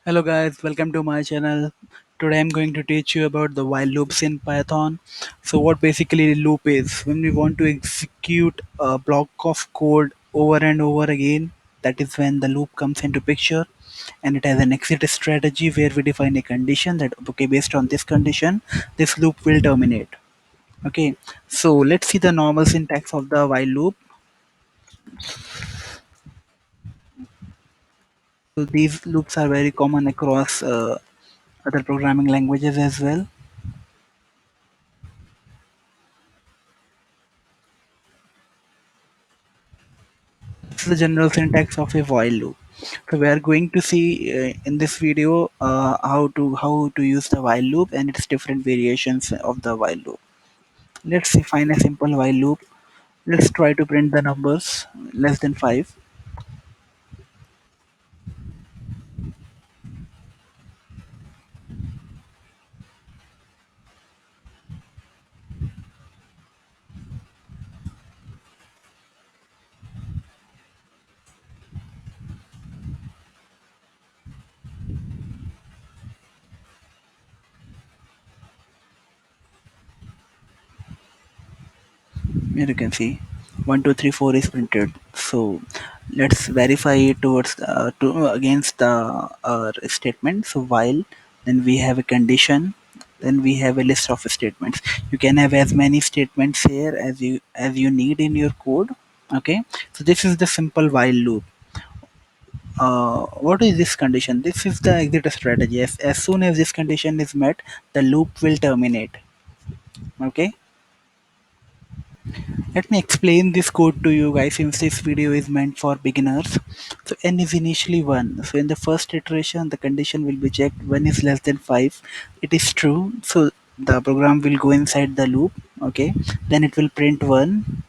Hello guys, welcome to my channel. Today I'm going to teach you about the while loops in Python. So what basically a loop is, when we want to execute a block of code over and over again, that is when the loop comes into picture, and it has an exit strategy where we define a condition that okay, based on this condition this loop will terminate. Okay, so let's see the normal syntax of the while loop. So these loops are very common across other programming languages as well. This is the general syntax of a while loop. So we are going to see in this video how to use the while loop and its different variations of the while loop. Let's define a simple while loop. Let's try to print the numbers less than 5. Here you can see 1 2 3 4 is printed. So let's verify it towards against the statement. So while, then we have a condition, then we have a list of statements. You can have as many statements here as you need in your code. Okay, so this is the simple while loop. What is this condition? This is the exit strategy. As soon as this condition is met, the loop will terminate. Okay, let me explain this code to you guys, since this video is meant for beginners. So n is initially 1. So in the first iteration, the condition will be checked. 1 is less than 5. It is true. So the program will go inside the loop. Okay. Then it will print 1.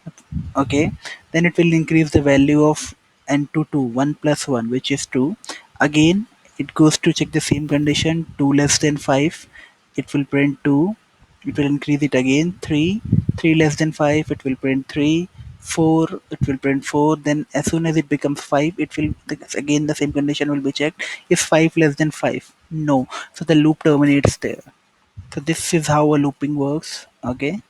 Okay. Then it will increase the value of n to 2. 1 plus 1, which is 2. Again, it goes to check the same condition. 2 less than 5. It will print 2. It will increase it again. 3. 3 less than 5, it will print 3. 4, it will print 4. Then as soon as it becomes 5, it will again the same condition will be checked. Is 5 less than 5? No. So the loop terminates there. So this is how a looping works. Okay,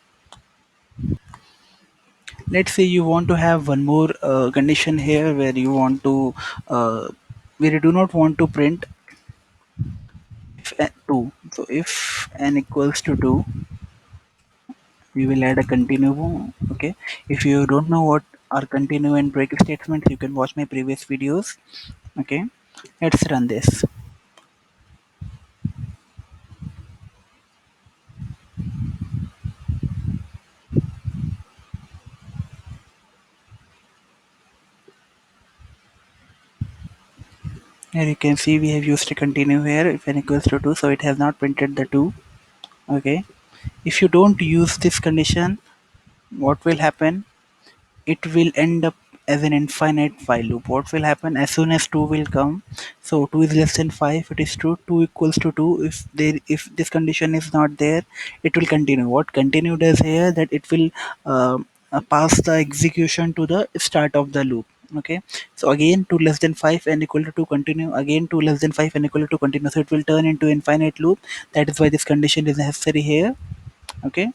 let's say you want to have one more condition here where you want to where you do not want to print if 2. So if n equals to 2, we will add a continue. Okay, if you don't know what are continue and break statements, you can watch my previous videos. Okay, let's run this. Here you can see we have used a continue here if n equals to 2, so it has not printed the 2. Okay, if you don't use this condition, what will happen? It will end up as an infinite while loop. What will happen as soon as 2 will come? So 2 is less than 5, it is true. 2 equals to 2. If this condition is not there, it will continue. What continue does here, that it will pass the execution to the start of the loop. Okay, so again 2 less than 5 and equal to 2 continue, again 2 less than 5 and equal to 2 continue, so it will turn into infinite loop. That is why this condition is necessary here. Okay,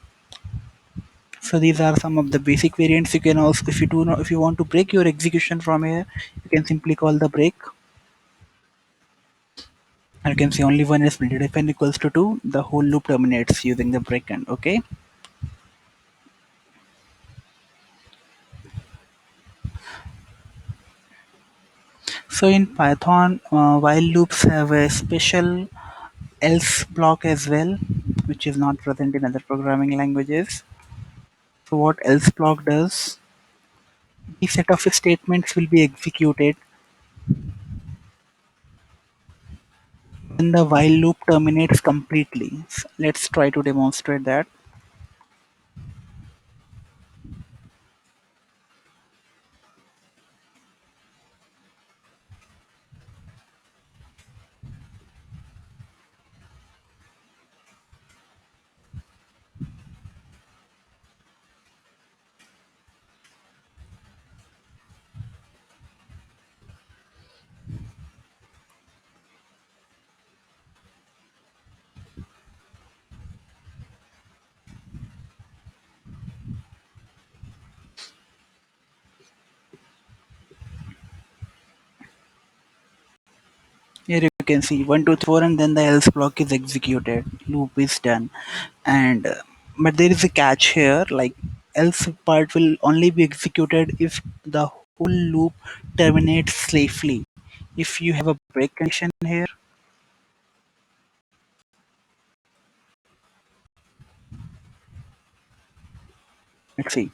so these are some of the basic variants. You can also, if you do not, if you want to break your execution from here, you can simply call the break. And you can see only one is printed. If n equals to 2, the whole loop terminates using the break end. Okay. So in Python, while loops have a special else block as well, which is not present in other programming languages. So what else block does? The set of statements will be executed when the while loop terminates completely. So let's try to demonstrate that. can see 1 2 3 4, and then the else block is executed, loop is done. And but there is a catch here, like else part will only be executed if the whole loop terminates safely. If you have a break condition here, let's see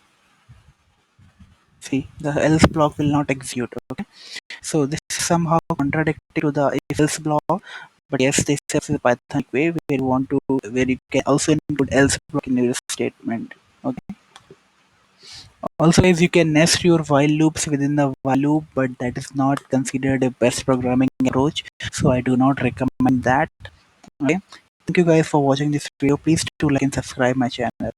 the else block will not execute. Okay, so this is somehow contradictory to the if else block. But yes, this is a Python way where you want to, where you can also include else block in your statement. Okay. Also, as you can nest your while loops within the while loop, but that is not considered a best programming approach. So I do not recommend that. Okay. Thank you guys for watching this video. Please do like and subscribe my channel.